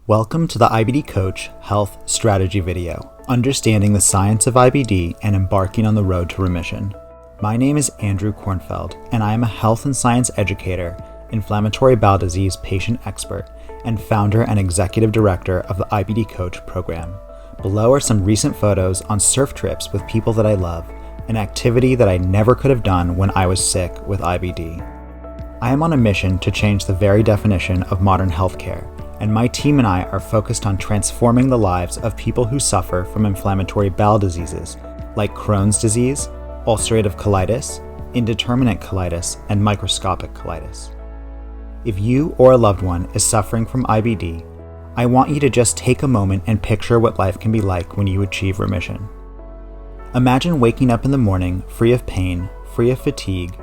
Welcome to the IBD Coach Health Strategy video, understanding the science of IBD and embarking on the road to remission. My name is Andrew Kornfeld, and I am a health and science educator, inflammatory bowel disease patient expert, and founder and executive director of the IBD Coach program. Below are some recent photos on surf trips with people that I love, an activity that I never could have done when I was sick with IBD. I am on a mission to change the very definition of modern healthcare, and my team and I are focused on transforming the lives of people who suffer from inflammatory bowel diseases like Crohn's disease, Ulcerative Colitis, Interderminate Colitis, and Microscopic Colitis. If you or a loved one is suffering from IBD, I want you to just take a moment and picture what life can be like when you achieve remission. Imagine waking up in the morning free of pain, free of fatigue,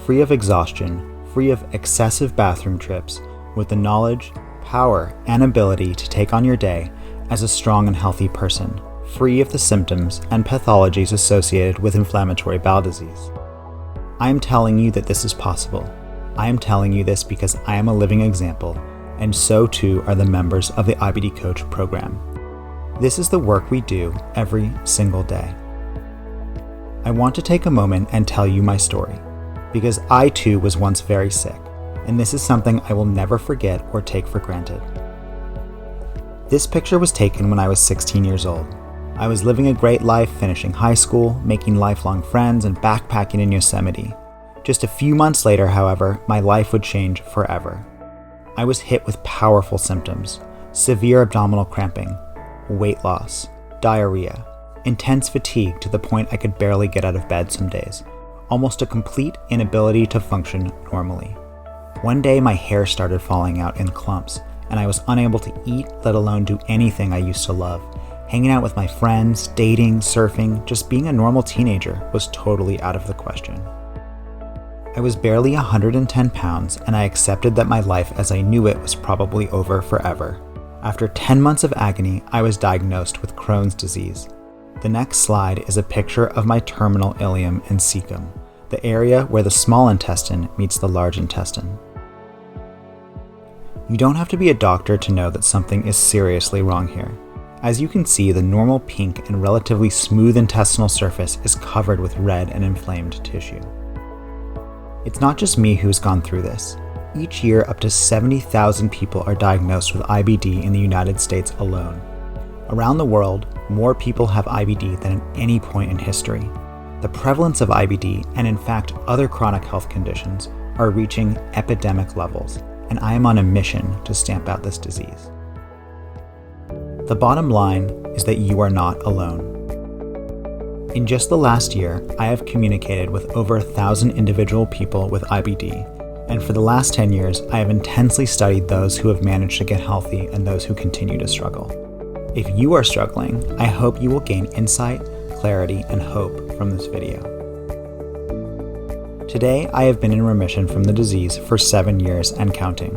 free of exhaustion, free of excessive bathroom trips, with the knowledge, power, and ability to take on your day as a strong and healthy person, free of the symptoms and pathologies associated with inflammatory bowel disease. I am telling you that this is possible. I am telling you this because I am a living example, and so too are the members of the IBD Coach program. This is the work we do every single day. I want to take a moment and tell you my story, because I too was once very sick, and this is something I will never forget or take for granted. This picture was taken when I was 16 years old. I was living a great life, finishing high school, making lifelong friends, and backpacking in Yosemite. Just a few months later, however, my life would change forever. I was hit with powerful symptoms: severe abdominal cramping, weight loss, diarrhea, intense fatigue to the point I could barely get out of bed some days, almost a complete inability to function normally. One day my hair started falling out in clumps, and I was unable to eat, let alone do anything I used to love. Hanging out with my friends, dating, surfing, just being a normal teenager was totally out of the question. I was barely 110 pounds, and I accepted that my life as I knew it was probably over forever. After 10 months of agony, I was diagnosed with Crohn's disease. The next slide is a picture of my terminal ileum and cecum, the area where the small intestine meets the large intestine. You don't have to be a doctor to know that something is seriously wrong here. As you can see, the normal pink and relatively smooth intestinal surface is covered with red and inflamed tissue. It's not just me who's gone through this. Each year, up to 70,000 people are diagnosed with IBD in the United States alone. Around the world, more people have IBD than at any point in history. The prevalence of IBD, and in fact other chronic health conditions, are reaching epidemic levels, and I am on a mission to stamp out this disease. The bottom line is that you are not alone. In just the last year, I have communicated with over 1,000 individual people with IBD, and for the last 10 years, I have intensely studied those who have managed to get healthy and those who continue to struggle. If you are struggling, I hope you will gain insight, clarity, and hope from this video. Today, I have been in remission from the disease for 7 years and counting.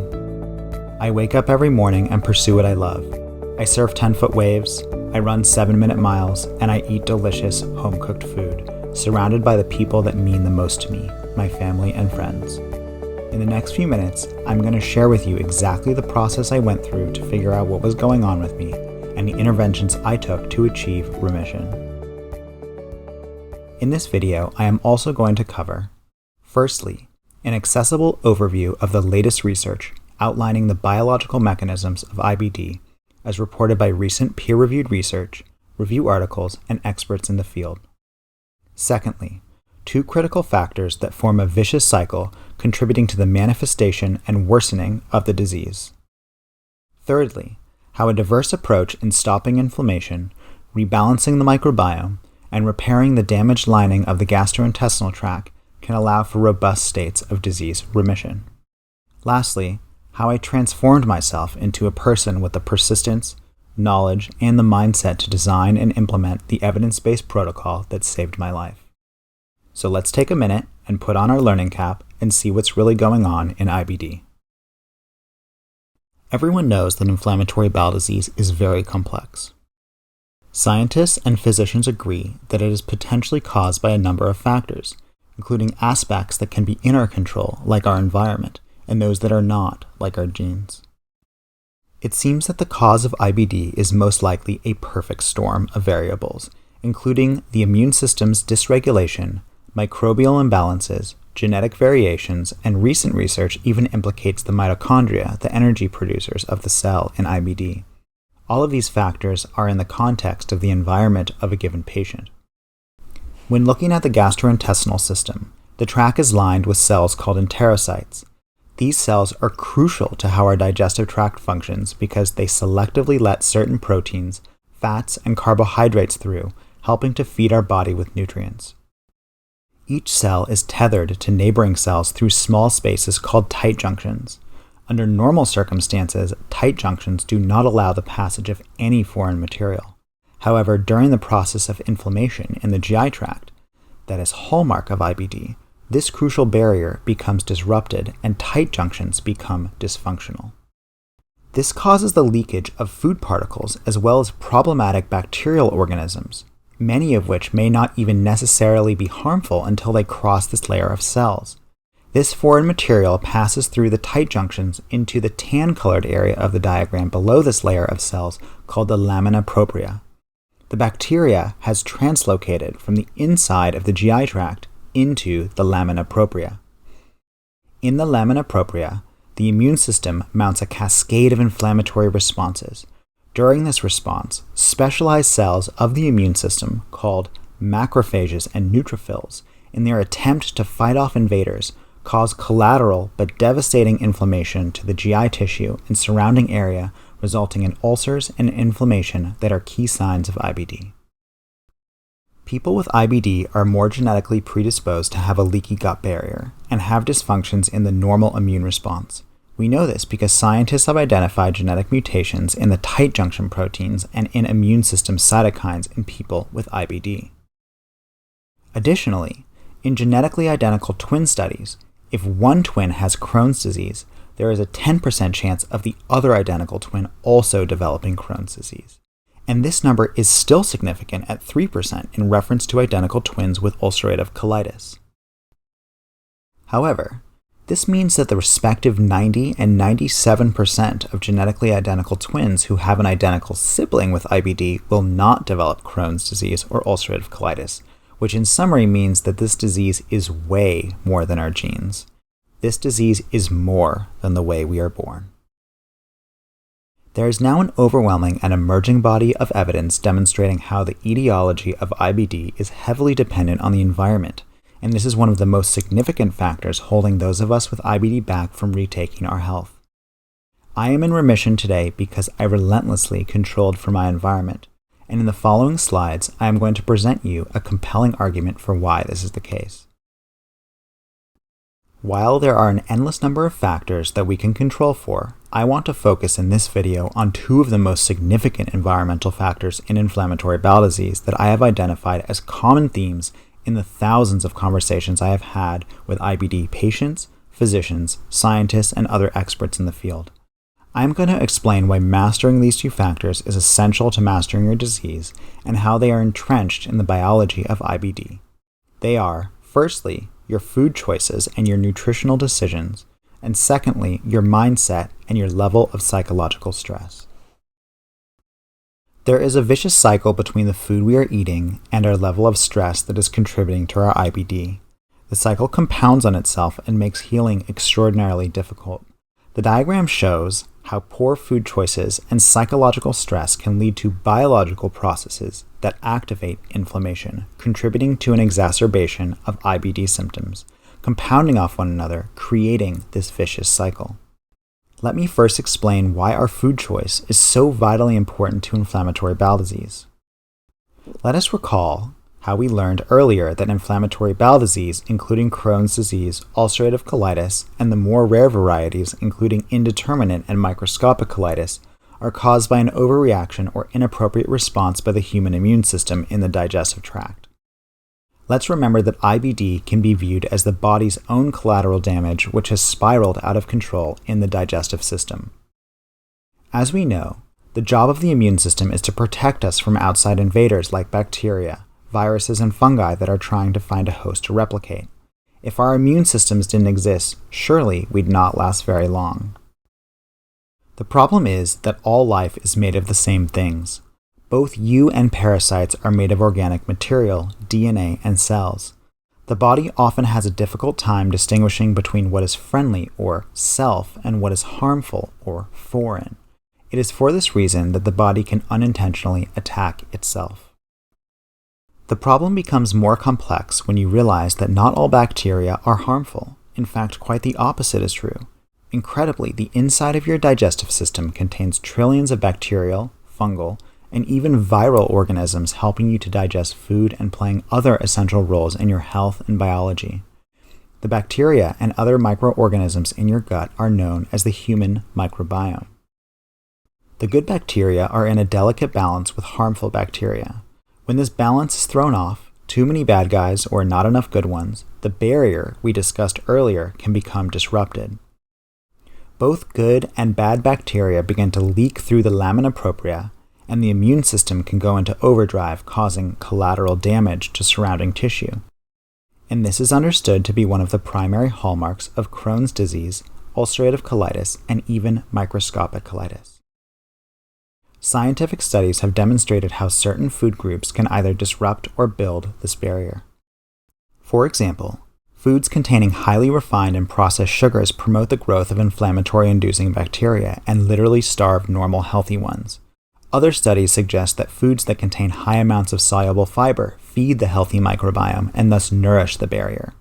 I wake up every morning and pursue what I love. I surf 10-foot waves, I run 7-minute miles, and I eat delicious, home-cooked food, surrounded by the people that mean the most to me, my family and friends. In the next few minutes, I'm going to share with you exactly the process I went through to figure out what was going on with me and the interventions I took to achieve remission. In this video, I am also going to cover, firstly, an accessible overview of the latest research outlining the biological mechanisms of IBD as reported by recent peer-reviewed research, review articles, and experts in the field. Secondly, 2 critical factors that form a vicious cycle contributing to the manifestation and worsening of the disease. Thirdly, how a diverse approach in stopping inflammation, rebalancing the microbiome, and repairing the damaged lining of the gastrointestinal tract can allow for robust states of disease remission. Lastly, how I transformed myself into a person with the persistence, knowledge, and the mindset to design and implement the evidence-based protocol that saved my life. So let's take a minute and put on our learning cap and see what's really going on in IBD. Everyone knows that inflammatory bowel disease is very complex. Scientists and physicians agree that it is potentially caused by a number of factors, including aspects that can be in our control, like our environment, and those that are not, like our genes. It seems that the cause of IBD is most likely a perfect storm of variables, including the immune system's dysregulation, microbial imbalances, genetic variations, and recent research even implicates the mitochondria, the energy producers of the cell in IBD. All of these factors are in the context of the environment of a given patient. When looking at the gastrointestinal system, the tract is lined with cells called enterocytes. These cells are crucial to how our digestive tract functions because they selectively let certain proteins, fats, and carbohydrates through, helping to feed our body with nutrients. Each cell is tethered to neighboring cells through small spaces called tight junctions. Under normal circumstances, tight junctions do not allow the passage of any foreign material. However, during the process of inflammation in the GI tract, that is hallmark of IBD, this crucial barrier becomes disrupted and tight junctions become dysfunctional. This causes the leakage of food particles as well as problematic bacterial organisms, many of which may not even necessarily be harmful until they cross this layer of cells. This foreign material passes through the tight junctions into the tan-colored area of the diagram below this layer of cells called the lamina propria. The bacteria has translocated from the inside of the GI tract into the lamina propria. In the lamina propria, the immune system mounts a cascade of inflammatory responses. During this response, specialized cells of the immune system, called macrophages and neutrophils, in their attempt to fight off invaders, cause collateral but devastating inflammation to the GI tissue and surrounding area, resulting in ulcers and inflammation that are key signs of IBD. People with IBD are more genetically predisposed to have a leaky gut barrier and have dysfunctions in the normal immune response. We know this because scientists have identified genetic mutations in the tight junction proteins and in immune system cytokines in people with IBD. Additionally, in genetically identical twin studies, if one twin has Crohn's disease, there is a 10% chance of the other identical twin also developing Crohn's disease. And this number is still significant at 3% in reference to identical twins with ulcerative colitis. However, this means that the respective 90 and 97% of genetically identical twins who have an identical sibling with IBD will not develop Crohn's disease or ulcerative colitis, which in summary means that this disease is way more than our genes. This disease is more than the way we are born. There is now an overwhelming and emerging body of evidence demonstrating how the etiology of IBD is heavily dependent on the environment, and this is one of the most significant factors holding those of us with IBD back from retaking our health. I am in remission today because I relentlessly controlled for my environment, and in the following slides, I am going to present you a compelling argument for why this is the case. While there are an endless number of factors that we can control for, I want to focus in this video on two of the most significant environmental factors in inflammatory bowel disease that I have identified as common themes in the thousands of conversations I have had with IBD patients, physicians, scientists, and other experts in the field. I am going to explain why mastering these two factors is essential to mastering your disease and how they are entrenched in the biology of IBD. They are, firstly, your food choices and your nutritional decisions, and secondly, your mindset and your level of psychological stress. There is a vicious cycle between the food we are eating and our level of stress that is contributing to our IBD. The cycle compounds on itself and makes healing extraordinarily difficult. The diagram shows how poor food choices and psychological stress can lead to biological processes that activate inflammation, contributing to an exacerbation of IBD symptoms, compounding off one another, creating this vicious cycle. Let me first explain why our food choice is so vitally important to inflammatory bowel disease. Let us recall how we learned earlier that inflammatory bowel disease, including Crohn's disease, ulcerative colitis, and the more rare varieties, including indeterminate and microscopic colitis, are caused by an overreaction or inappropriate response by the human immune system in the digestive tract. Let's remember that IBD can be viewed as the body's own collateral damage which has spiraled out of control in the digestive system. As we know, the job of the immune system is to protect us from outside invaders like bacteria, viruses, and fungi that are trying to find a host to replicate. If our immune systems didn't exist, surely we'd not last very long. The problem is that all life is made of the same things. Both you and parasites are made of organic material, DNA, and cells. The body often has a difficult time distinguishing between what is friendly or self and what is harmful or foreign. It is for this reason that the body can unintentionally attack itself. The problem becomes more complex when you realize that not all bacteria are harmful. In fact, quite the opposite is true. Incredibly, the inside of your digestive system contains trillions of bacterial, fungal, and even viral organisms helping you to digest food and playing other essential roles in your health and biology. The bacteria and other microorganisms in your gut are known as the human microbiome. The good bacteria are in a delicate balance with harmful bacteria. When this balance is thrown off, too many bad guys or not enough good ones, the barrier we discussed earlier can become disrupted. Both good and bad bacteria begin to leak through the lamina propria, and the immune system can go into overdrive, causing collateral damage to surrounding tissue. And this is understood to be one of the primary hallmarks of Crohn's disease, ulcerative colitis, and even microscopic colitis. Scientific studies have demonstrated how certain food groups can either disrupt or build this barrier. For example, foods containing highly refined and processed sugars promote the growth of inflammatory-inducing bacteria and literally starve normal healthy ones. Other studies suggest that foods that contain high amounts of soluble fiber feed the healthy microbiome and thus nourish the barrier.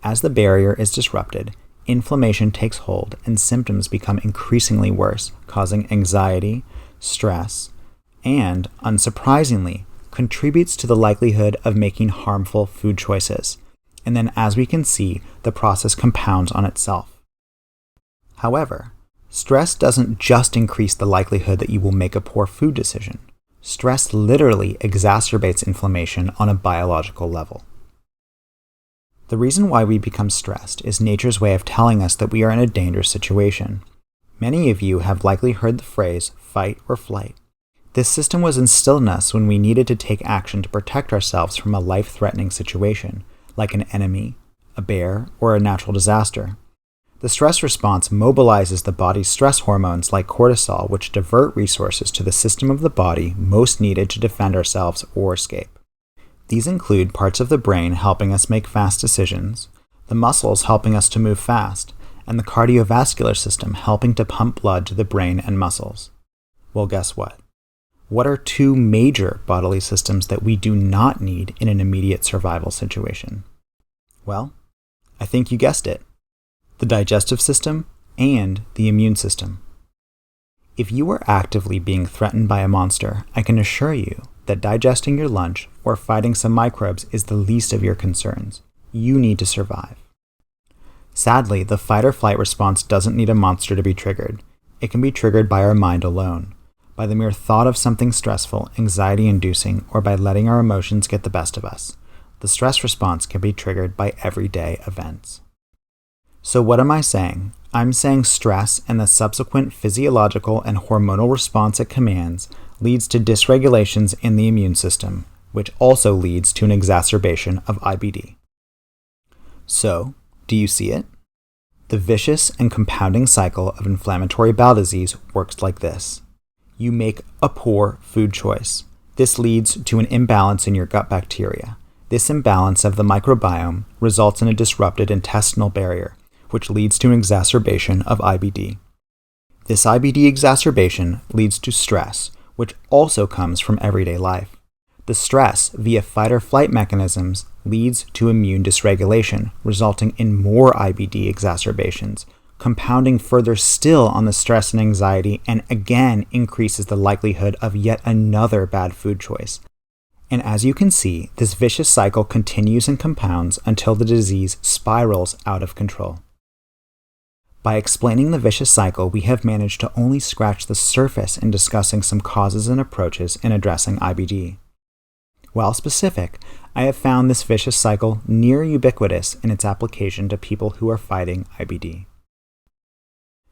As the barrier is disrupted, inflammation takes hold and symptoms become increasingly worse, causing anxiety, stress, and, unsurprisingly, contributes to the likelihood of making harmful food choices. And then, as we can see, the process compounds on itself. However, stress doesn't just increase the likelihood that you will make a poor food decision. Stress literally exacerbates inflammation on a biological level. The reason why we become stressed is nature's way of telling us that we are in a dangerous situation. Many of you have likely heard the phrase fight or flight. This system was instilled in us when we needed to take action to protect ourselves from a life-threatening situation, like an enemy, a bear, or a natural disaster. The stress response mobilizes the body's stress hormones like cortisol, which divert resources to the system of the body most needed to defend ourselves or escape. These include parts of the brain helping us make fast decisions, the muscles helping us to move fast, and the cardiovascular system helping to pump blood to the brain and muscles. Well, guess what? What are two major bodily systems that we do not need in an immediate survival situation? Well, I think you guessed it. The digestive system and the immune system. If you are actively being threatened by a monster, I can assure you that digesting your lunch or fighting some microbes is the least of your concerns. You need to survive. Sadly, the fight or flight response doesn't need a monster to be triggered. It can be triggered by our mind alone, by the mere thought of something stressful, anxiety-inducing, or by letting our emotions get the best of us. The stress response can be triggered by everyday events. So what am I saying? I'm saying stress and the subsequent physiological and hormonal response it commands leads to dysregulations in the immune system, which also leads to an exacerbation of IBD. So, do you see it? The vicious and compounding cycle of inflammatory bowel disease works like this. You make a poor food choice. This leads to an imbalance in your gut bacteria. This imbalance of the microbiome results in a disrupted intestinal barrier, which leads to an exacerbation of IBD. This IBD exacerbation leads to stress, which also comes from everyday life. The stress via fight or flight mechanisms leads to immune dysregulation, resulting in more IBD exacerbations, compounding further still on the stress and anxiety, and again increases the likelihood of yet another bad food choice. And as you can see, this vicious cycle continues and compounds until the disease spirals out of control. By explaining the vicious cycle, we have managed to only scratch the surface in discussing some causes and approaches in addressing IBD. While specific, I have found this vicious cycle near ubiquitous in its application to people who are fighting IBD.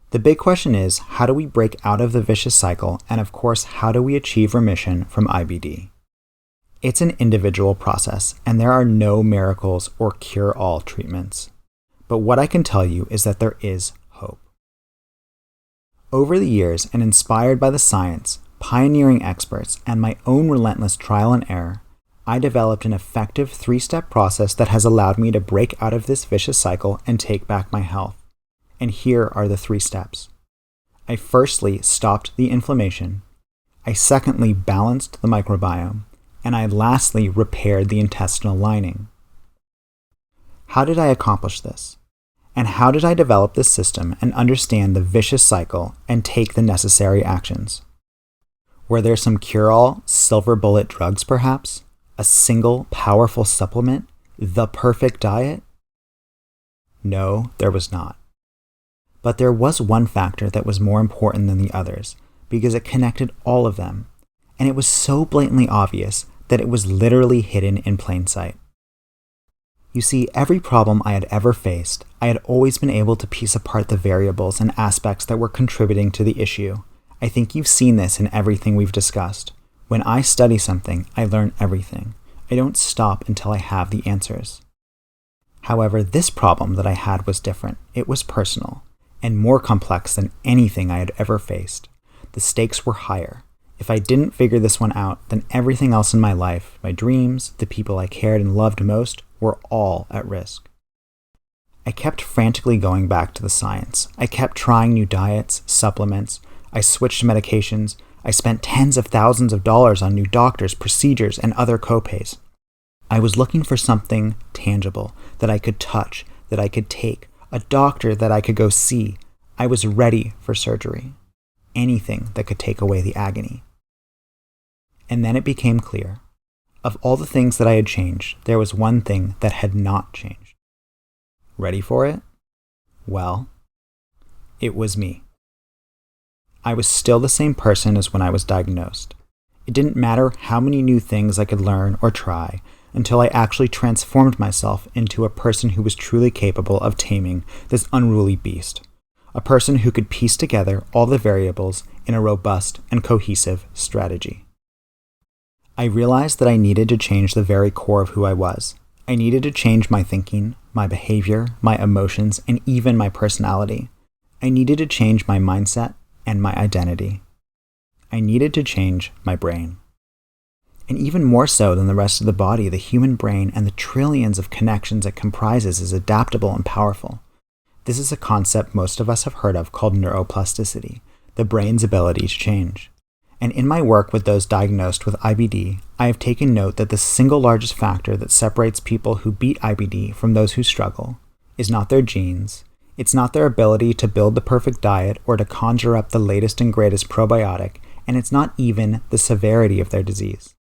The big question is, how do we break out of the vicious cycle, and of course, how do we achieve remission from IBD? It's an individual process, and there are no miracles or cure-all treatments. But what I can tell you is that there is hope. Over the years, and inspired by the science, pioneering experts, and my own relentless trial and error, I developed an effective 3-step process that has allowed me to break out of this vicious cycle and take back my health. And here are the 3 steps. I firstly stopped the inflammation. I secondly balanced the microbiome. And I lastly repaired the intestinal lining. How did I accomplish this? And how did I develop this system and understand the vicious cycle and take the necessary actions? Were there some cure-all, silver bullet drugs perhaps? A single powerful supplement? The perfect diet? No, there was not. But there was one factor that was more important than the others because it connected all of them. And it was so blatantly obvious that it was literally hidden in plain sight. You see, every problem I had ever faced, I had always been able to piece apart the variables and aspects that were contributing to the issue. I think you've seen this in everything we've discussed. When I study something, I learn everything. I don't stop until I have the answers. However, this problem that I had was different. It was personal, and more complex than anything I had ever faced. The stakes were higher. If I didn't figure this one out, then everything else in my life, my dreams, the people I cared and loved most, were all at risk. I kept frantically going back to the science. I kept trying new diets, supplements. I switched medications. I spent tens of thousands of dollars on new doctors, procedures, and other copays. I was looking for something tangible that I could touch, that I could take, a doctor that I could go see. I was ready for surgery. Anything that could take away the agony. And then it became clear. Of all the things that I had changed, there was one thing that had not changed. Ready for it? Well, it was me. I was still the same person as when I was diagnosed. It didn't matter how many new things I could learn or try until I actually transformed myself into a person who was truly capable of taming this unruly beast. A person who could piece together all the variables in a robust and cohesive strategy. I realized that I needed to change the very core of who I was. I needed to change my thinking, my behavior, my emotions, and even my personality. I needed to change my mindset and my identity. I needed to change my brain. And even more so than the rest of the body, the human brain and the trillions of connections it comprises is adaptable and powerful. This is a concept most of us have heard of called neuroplasticity, the brain's ability to change. And in my work with those diagnosed with IBD, I have taken note that the single largest factor that separates people who beat IBD from those who struggle is not their genes, it's not their ability to build the perfect diet or to conjure up the latest and greatest probiotic, and it's not even the severity of their disease.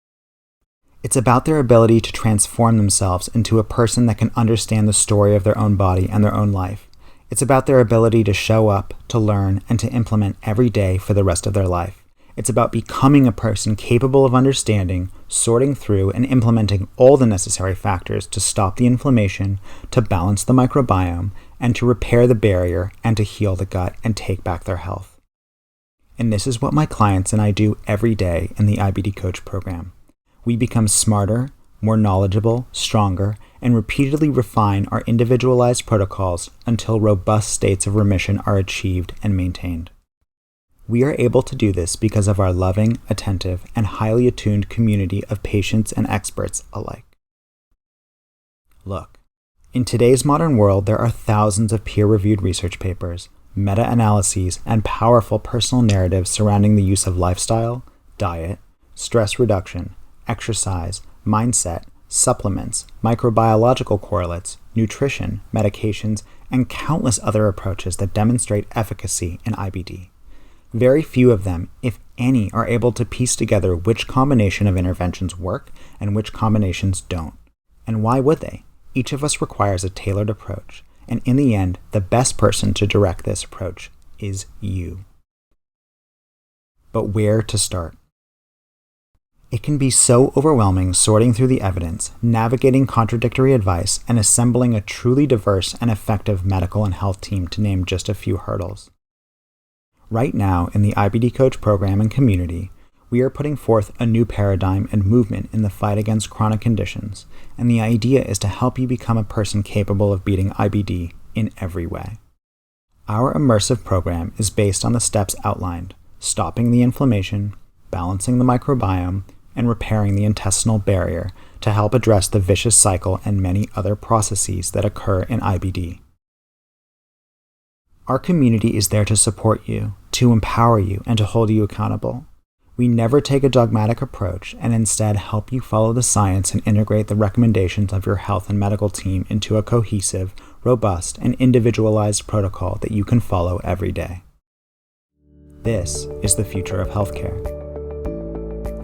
It's about their ability to transform themselves into a person that can understand the story of their own body and their own life. It's about their ability to show up, to learn, and to implement every day for the rest of their life. It's about becoming a person capable of understanding, sorting through, and implementing all the necessary factors to stop the inflammation, to balance the microbiome, and to repair the barrier and to heal the gut and take back their health. And this is what my clients and I do every day in the IBD Coach program. We become smarter, more knowledgeable, stronger, and repeatedly refine our individualized protocols until robust states of remission are achieved and maintained. We are able to do this because of our loving, attentive, and highly attuned community of patients and experts alike. Look, in today's modern world, there are thousands of peer-reviewed research papers, meta-analyses, and powerful personal narratives surrounding the use of lifestyle, diet, stress reduction, exercise, mindset, supplements, microbiological correlates, nutrition, medications, and countless other approaches that demonstrate efficacy in IBD. Very few of them, if any, are able to piece together which combination of interventions work and which combinations don't. And why would they? Each of us requires a tailored approach, and in the end, the best person to direct this approach is you. But where to start? It can be so overwhelming sorting through the evidence, navigating contradictory advice, and assembling a truly diverse and effective medical and health team, to name just a few hurdles. Right now, in the IBD Coach program and community, we are putting forth a new paradigm and movement in the fight against chronic conditions, and the idea is to help you become a person capable of beating IBD in every way. Our immersive program is based on the steps outlined: stopping the inflammation, balancing the microbiome, and repairing the intestinal barrier to help address the vicious cycle and many other processes that occur in IBD. Our community is there to support you, to empower you, and to hold you accountable. We never take a dogmatic approach and instead help you follow the science and integrate the recommendations of your health and medical team into a cohesive, robust, and individualized protocol that you can follow every day. This is the future of healthcare.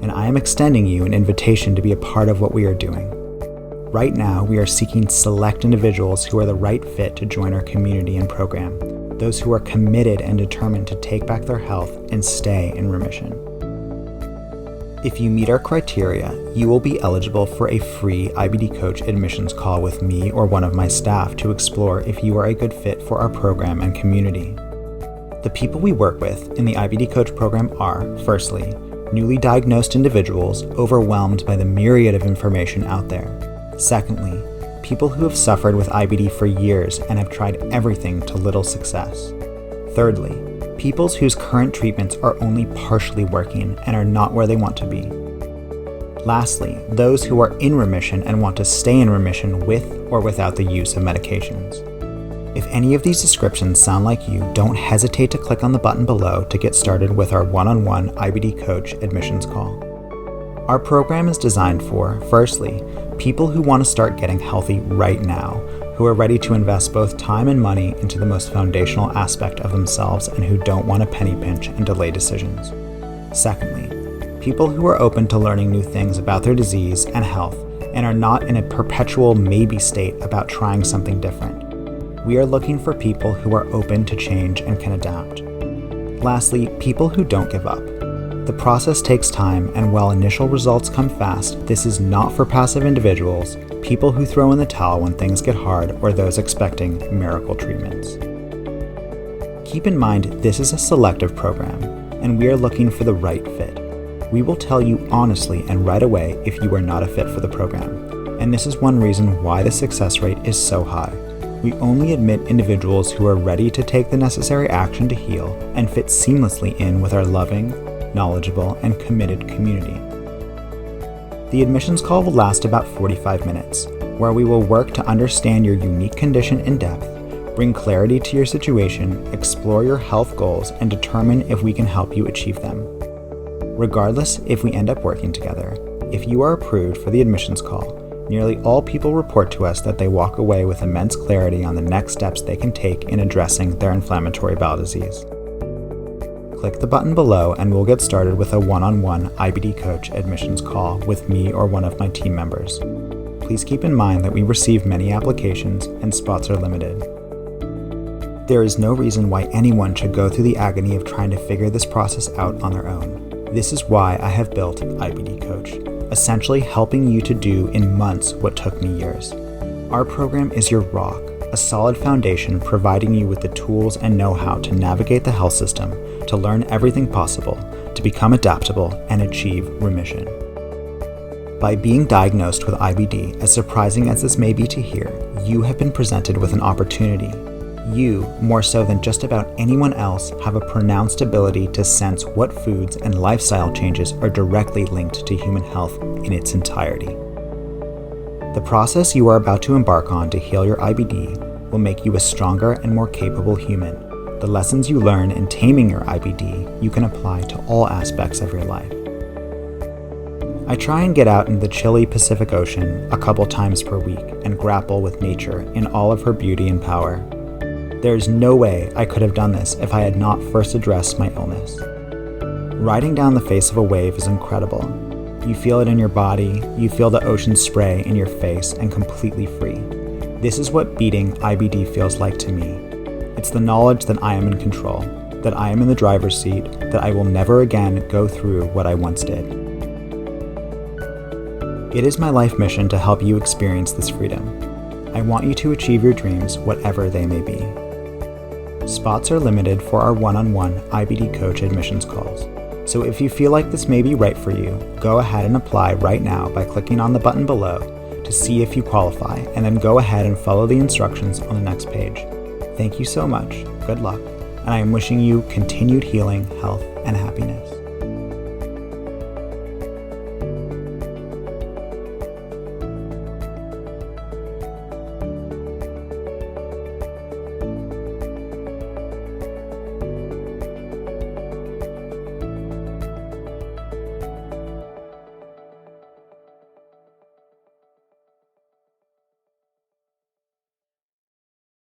And I am extending you an invitation to be a part of what we are doing. Right now, we are seeking select individuals who are the right fit to join our community and program, those who are committed and determined to take back their health and stay in remission. If you meet our criteria, you will be eligible for a free IBD Coach admissions call with me or one of my staff to explore if you are a good fit for our program and community. The people we work with in the IBD Coach program are, firstly, newly diagnosed individuals overwhelmed by the myriad of information out there. Secondly, people who have suffered with IBD for years and have tried everything to little success. Thirdly, people whose current treatments are only partially working and are not where they want to be. Lastly, those who are in remission and want to stay in remission with or without the use of medications. If any of these descriptions sound like you, don't hesitate to click on the button below to get started with our one-on-one IBD Coach admissions call. Our program is designed for, firstly, people who want to start getting healthy right now, who are ready to invest both time and money into the most foundational aspect of themselves and who don't want to penny pinch and delay decisions. Secondly, people who are open to learning new things about their disease and health and are not in a perpetual maybe state about trying something different. We are looking for people who are open to change and can adapt. Lastly, people who don't give up. The process takes time, and while initial results come fast, this is not for passive individuals, people who throw in the towel when things get hard, or those expecting miracle treatments. Keep in mind, this is a selective program, and we are looking for the right fit. We will tell you honestly and right away if you are not a fit for the program, and this is one reason why the success rate is so high. We only admit individuals who are ready to take the necessary action to heal and fit seamlessly in with our loving, knowledgeable, and committed community. The admissions call will last about 45 minutes, where we will work to understand your unique condition in depth, bring clarity to your situation, explore your health goals, and determine if we can help you achieve them. Regardless if we end up working together, if you are approved for the admissions call, nearly all people report to us that they walk away with immense clarity on the next steps they can take in addressing their inflammatory bowel disease. Click the button below and we'll get started with a one-on-one IBD Coach admissions call with me or one of my team members. Please keep in mind that we receive many applications and spots are limited. There is no reason why anyone should go through the agony of trying to figure this process out on their own. This is why I have built IBD Coach, essentially helping you to do in months what took me years. Our program is your rock, a solid foundation providing you with the tools and know-how to navigate the health system, to learn everything possible, to become adaptable, and achieve remission. By being diagnosed with IBD, as surprising as this may be to hear, you have been presented with an opportunity. You, more so than just about anyone else, have a pronounced ability to sense what foods and lifestyle changes are directly linked to human health in its entirety. The process you are about to embark on to heal your IBD will make you a stronger and more capable human. The lessons you learn in taming your IBD, you can apply to all aspects of your life. I try and get out into the chilly Pacific Ocean a couple times per week and grapple with nature in all of her beauty and power. There is no way I could have done this if I had not first addressed my illness. Riding down the face of a wave is incredible. You feel it in your body, you feel the ocean spray in your face, and completely free. This is what beating IBD feels like to me. It's the knowledge that I am in control, that I am in the driver's seat, that I will never again go through what I once did. It is my life mission to help you experience this freedom. I want you to achieve your dreams, whatever they may be. Spots are limited for our one-on-one IBD Coach admissions calls. So if you feel like this may be right for you, go ahead and apply right now by clicking on the button below to see if you qualify, and then go ahead and follow the instructions on the next page. Thank you so much. good luck, and I am wishing you continued healing, health, and happiness.